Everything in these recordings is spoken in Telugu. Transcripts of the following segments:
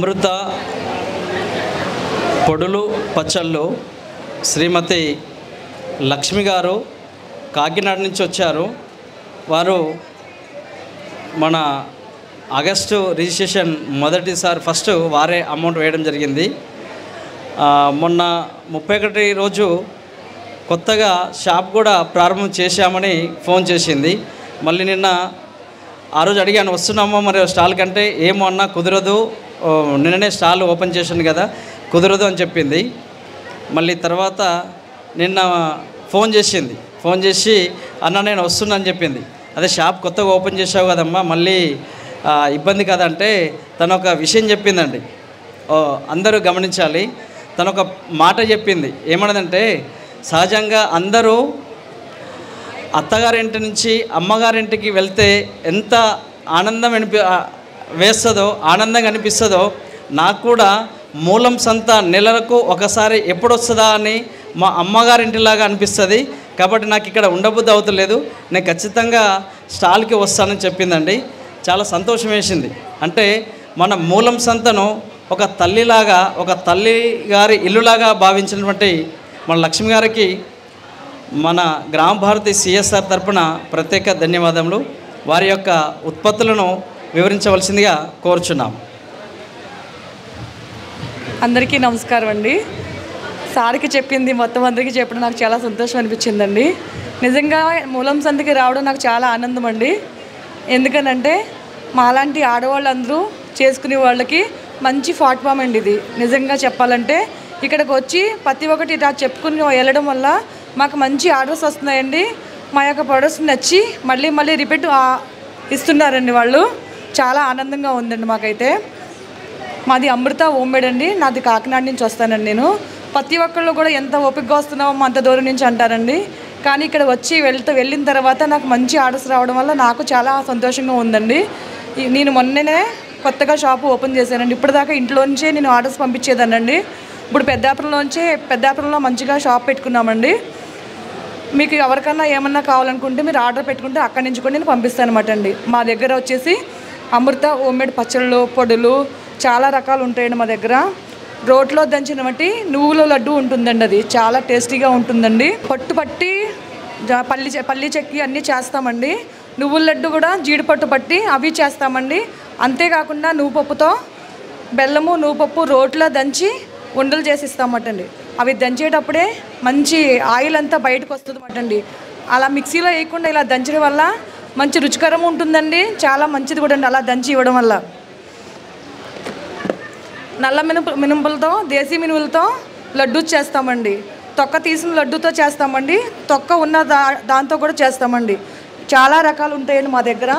అమృత పొడులు పచ్చళ్ళు శ్రీమతి లక్ష్మి గారు కాకినాడ నుంచి వచ్చారు. వారు మన ఆగస్టు రిజిస్ట్రేషన్ మొదటిసారి ఫస్ట్ వారే అమౌంట్ వేయడం జరిగింది. మొన్న 31 రోజు కొత్తగా షాప్ కూడా ప్రారంభం చేశామని ఫోన్ చేసింది. మళ్ళీ నిన్న ఆ రోజు అడిగాను, వస్తున్నామో మరి స్టాల్ కంటే, ఏమో అన్నా కుదరదు, నిన్ననే స్టాల్ ఓపెన్ చేశాను కదా, కుదరదు అని చెప్పింది. మళ్ళీ తర్వాత నిన్న ఫోన్ చేసి అన్న నేను వస్తున్నా అని చెప్పింది. అదే షాప్ కొత్తగా ఓపెన్ చేసావు కదమ్మా, మళ్ళీ ఇబ్బంది కదంటే తను ఒక విషయం చెప్పిందండి. అందరూ గమనించాలి. తను ఒక మాట చెప్పింది. ఏమన్నదంటే, సహజంగా అందరూ అత్తగారింటి నుంచి అమ్మగారింటికి వెళ్తే ఎంత ఆనందంగా అనిపిస్తుందో నాకు కూడా మూలం సంత నెలలకు ఒకసారి ఎప్పుడు వస్తుందా అని మా అమ్మగారింటిలాగా అనిపిస్తుంది. కాబట్టి నాకు ఇక్కడ ఉండబుద్ధి అవుతలేదు, నేను ఖచ్చితంగా స్టాల్కి వస్తానని చెప్పిందండి. చాలా సంతోషం వేసింది. అంటే మన మూలం సంతను ఒక తల్లిలాగా, ఒక తల్లి గారి ఇల్లులాగా భావించినటువంటి మన లక్ష్మి గారికి మన గ్రామ భారతి సిఎస్ఆర్ తరపున ప్రత్యేక ధన్యవాదములు. వారి యొక్క ఉత్పత్తులను వివరించవలసిందిగా కోరుచున్నాం. అందరికీ నమస్కారం అండి. సార్కి చెప్పింది మొత్తం అందరికీ చెప్పడం నాకు చాలా సంతోషం అనిపించిందండి. నిజంగా మూలం సంతకి రావడం నాకు చాలా ఆనందం అండి. ఎందుకనంటే మాలాంటి ఆడవాళ్ళందరూ చేసుకునే వాళ్ళకి మంచి ప్లాట్ఫామ్ అండి ఇది. నిజంగా చెప్పాలంటే ఇక్కడికి వచ్చి ప్రతి ఒక్కటి ఇలా చెప్పుకుని వెళ్ళడం వల్ల మాకు మంచి ఆర్డర్స్ వస్తున్నాయండి. మా యొక్క ప్రొడక్ట్స్ నచ్చి మళ్ళీ రిపీట్ ఇస్తున్నారండి వాళ్ళు. చాలా ఆనందంగా ఉందండి మాకైతే. మాది అమృత హోమ్మేడ్ అండి. నాది కాకినాడ నుంచి వస్తానండి నేను. ప్రతి ఒక్కళ్ళు కూడా ఎంత ఓపికగా వస్తున్నామో అంత దూరం నుంచి అంటారండి. కానీ ఇక్కడ వచ్చి వెళ్ళిన తర్వాత నాకు మంచి ఆర్డర్స్ రావడం వల్ల నాకు చాలా సంతోషంగా ఉందండి. నేను మొన్ననే కొత్తగా షాపు ఓపెన్ చేశానండి. ఇప్పటిదాకా ఇంట్లోంచే నేను ఆర్డర్స్ పంపించేదానండి. ఇప్పుడు పెద్దాపురంలో మంచిగా షాప్ పెట్టుకున్నామండి. మీకు ఎవరికన్నా ఏమన్నా కావాలనుకుంటే మీరు ఆర్డర్ పెట్టుకుంటే అక్కడి నుంచి కూడా నేను పంపిస్తాను అనమాట అండి. మా దగ్గర వచ్చేసి అమృత హోమ్మేడ్ పచ్చళ్ళు, పొడులు చాలా రకాలు ఉంటాయండి మా దగ్గర. రోట్లో దంచిన బట్టి నువ్వుల లడ్డు ఉంటుందండి, అది చాలా టేస్టీగా ఉంటుందండి. పట్టి పల్లి చెక్కి అన్నీ చేస్తామండి. నువ్వుల లడ్డు కూడా జీడిపట్టు పట్టి అవి చేస్తామండి. అంతేకాకుండా నువ్వుపప్పుతో బెల్లము నువ్వుపప్పు రోట్లో దంచి ఉండలు చేసి ఇస్తామటండి. అవి దంచేటప్పుడే మంచి ఆయిల్ అంతా బయటకు వస్తుంది అన్నమాటండి. అలా మిక్సీలో వేయకుండా ఇలా దంచడం వల్ల మంచి రుచికరం ఉంటుందండి. చాలా మంచిది కూడా అండి అలా దంచి ఇవ్వడం వల్ల. నల్ల మినుములతో, దేశీ మినుములతో లడ్డు చేస్తామండి. తొక్క తీసిన లడ్డుతో చేస్తామండి. తొక్క ఉన్న దాంతో కూడా చేస్తామండి. చాలా రకాలు ఉంటాయండి మా దగ్గర.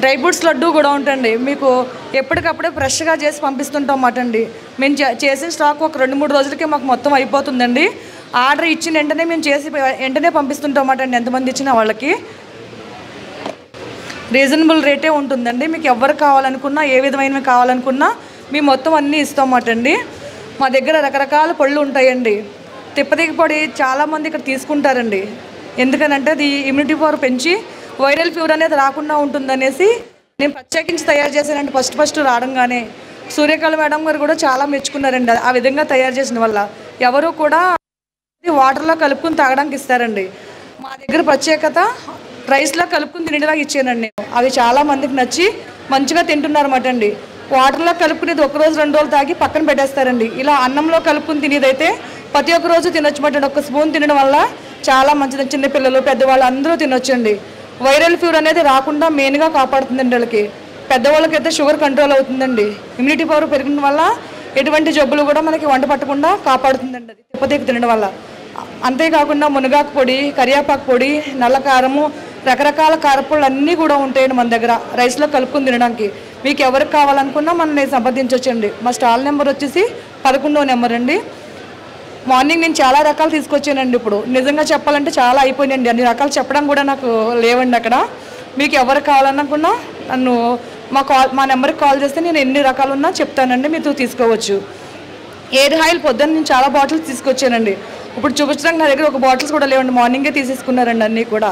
డ్రై ఫ్రూట్స్ లడ్డు కూడా ఉంటుంది. మీకు ఎప్పటికప్పుడే ఫ్రెష్గా చేసి పంపిస్తుంటాం అన్నమాట అండి. మేము చేసిన స్టాక్ ఒక 2-3 రోజులకే మాకు మొత్తం అయిపోతుందండి. ఆర్డర్ ఇచ్చిన వెంటనే మేము చేసి వెంటనే పంపిస్తుంటాం అన్నమాట అండి. ఎంతమంది ఇచ్చిన వాళ్ళకి రీజనబుల్ రేటే ఉంటుందండి. మీకు ఎవరు కావాలనుకున్నా, ఏ విధమైనవి కావాలనుకున్నా మేము మొత్తం అన్నీ ఇస్తాం అన్నమాట అండి. మా దగ్గర రకరకాల పళ్ళు ఉంటాయండి. తిప్పతికి పొడి చాలామంది ఇక్కడ తీసుకుంటారండి. ఎందుకనంటే అది ఇమ్యూనిటీ పవర్ పెంచి వైరల్ ఫీవర్ అనేది రాకుండా ఉంటుందనేసి నేను ప్రత్యేకించి తయారు చేశానండి. ఫస్ట్ రావడంగానే సూర్యకళ మేడం గారు కూడా చాలా మెచ్చుకున్నారండి. ఆ విధంగా తయారు చేసిన వల్ల ఎవరు కూడా వాటర్లో కలుపుకుని తాగడానికి ఇస్తారండి. మా దగ్గర ప్రత్యేకత రైస్లో కలుపుకుని తినేలాగా ఇచ్చానండి నేను. అవి చాలా మందికి నచ్చి మంచిగా తింటున్నారన్నమాట అండి. వాటర్లో కలుపుకునేది 1 రోజు 2 రోజులు తాగి పక్కన పెట్టేస్తారండి. ఇలా అన్నంలో కలుపుకుని తినేదైతే ప్రతి ఒక్క రోజు తినొచ్చమంటండి. 1 స్పూన్ తినడం వల్ల చాలా మంచిది. చిన్నపిల్లలు, పెద్దవాళ్ళు అందరూ తినొచ్చండి. వైరల్ ఫీవర్ అనేది రాకుండా మెయిన్గా కాపాడుతుందండి వాళ్ళకి. పెద్దవాళ్ళకైతే షుగర్ కంట్రోల్ అవుతుందండి. ఇమ్యూనిటీ పవర్ పెరిగిన వల్ల ఎటువంటి జబ్బులు కూడా మనకి వంట పట్టకుండా కాపాడుతుందండి అది తిప్పతీకి తినడం వల్ల. అంతేకాకుండా మునగాకు పొడి, కరివేపాకు పొడి, నల్ల కారము, రకరకాల కారపొళ్ళు అన్నీ కూడా ఉంటాయండి మన దగ్గర రైస్లో కలుపుకుని తినడానికి. మీకు ఎవరికి కావాలనుకున్నా మనల్ని సంప్రదించవచ్చండి. మా స్టాల్ నెంబర్ వచ్చేసి 11వ నెంబర్ అండి. మార్నింగ్ నేను చాలా రకాలు తీసుకొచ్చానండి. ఇప్పుడు నిజంగా చెప్పాలంటే చాలా అయిపోయినాయండి. అన్ని రకాలు చెప్పడం కూడా నాకు లేవండి అక్కడ. మీకు ఎవరు కావాలనుకున్నా నన్ను మా నెంబర్కి కాల్ చేస్తే నేను ఎన్ని రకాలు ఉన్నా చెప్తానండి, మీరు తీసుకోవచ్చు. ఎయిర్ ఆయిల్ పొద్దున్న నేను చాలా బాటిల్స్ తీసుకొచ్చానండి. ఇప్పుడు చూపించడానికి నా దగ్గర ఒక బాటిల్స్ కూడా లేవండి, మార్నింగే తీసేసుకున్నారండి అన్నీ కూడా.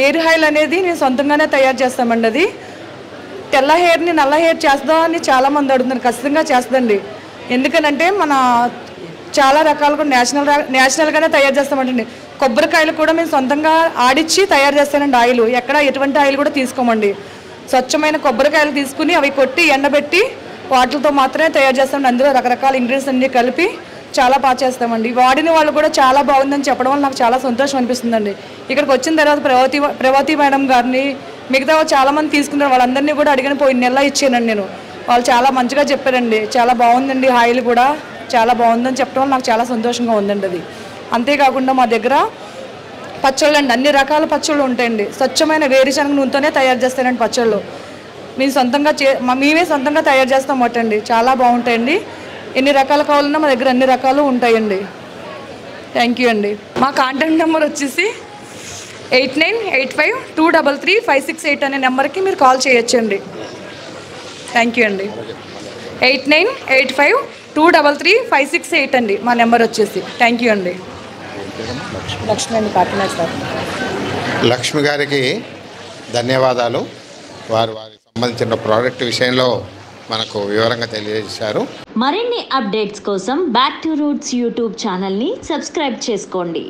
ఎయిర్ ఆయిల్ అనేది నేను సొంతంగానే తయారు చేస్తామండి. అది తెల్ల హెయిర్ని నల్ల హెయిర్ చేస్తుందా అని చాలామంది అడుగుతున్నారు. ఖచ్చితంగా చేస్తుందండి. ఎందుకనంటే మన చాలా రకాలుగా నేచురల్గానే తయారు చేస్తామంటండి. కొబ్బరికాయలు కూడా మేము సొంతంగా ఆడిచ్చి తయారు చేస్తానండి. ఆయిల్ ఎక్కడ ఎటువంటి ఆయిల్ కూడా తీసుకోమండి. స్వచ్ఛమైన కొబ్బరికాయలు తీసుకుని అవి కొట్టి ఎండబెట్టి వాటితో మాత్రమే తయారు చేస్తామండి. అందులో రకరకాల ఇంగ్రీడియంట్స్ అన్నీ కలిపి చాలా బాగా చేస్తామండి. వాడిన వాళ్ళు కూడా చాలా బాగుందని చెప్పడం వల్ల నాకు చాలా సంతోషం అనిపిస్తుందండి. ఇక్కడికి వచ్చిన తర్వాత ప్రభావతి మేడం గారిని మిగతా చాలామంది తీసుకున్నారు. వాళ్ళందరినీ కూడా అడిగిన పోయిన నెల ఇచ్చానండి నేను. వాళ్ళు చాలా మంచిగా చెప్పారండి. చాలా బాగుందండి, ఆయిల్ కూడా చాలా బాగుందని చెప్పడం వల్ల నాకు చాలా సంతోషంగా ఉందండి. అది అంతేకాకుండా మా దగ్గర పచ్చళ్ళు అండి, అన్ని రకాల పచ్చళ్ళు ఉంటాయండి. స్వచ్ఛమైన వేరుశనగ నూనెతోనే తయారు చేస్తానండి పచ్చళ్ళు. మేము సొంతంగా మేమే సొంతంగా తయారు చేస్తాం అండి. చాలా బాగుంటాయండి. ఎన్ని రకాలు కావాలన్నా మా దగ్గర అన్ని రకాలు ఉంటాయండి. థ్యాంక్ యూ అండి. మా కాంటాక్ట్ నెంబర్ వచ్చేసి 8985233568 అనే నెంబర్కి మీరు కాల్ చేయొచ్చండి. థ్యాంక్ యూ అండి. 8985233568 అండి మా నెంబర్ వచ్చేసి. థ్యాంక్ యూ అండి. లక్ష్మి అండి, కాకినాడ సార్. లక్ష్మి గారికి ధన్యవాదాలు. వారి సంబంధించిన ప్రోడక్ట్ విషయంలో మనకు వివరంగా తెలియజేశారు. మరిన్ని అప్డేట్స్ కోసం బ్యాక్ టు రూట్స్ యూట్యూబ్ ఛానల్ని సబ్స్క్రైబ్ చేసుకోండి.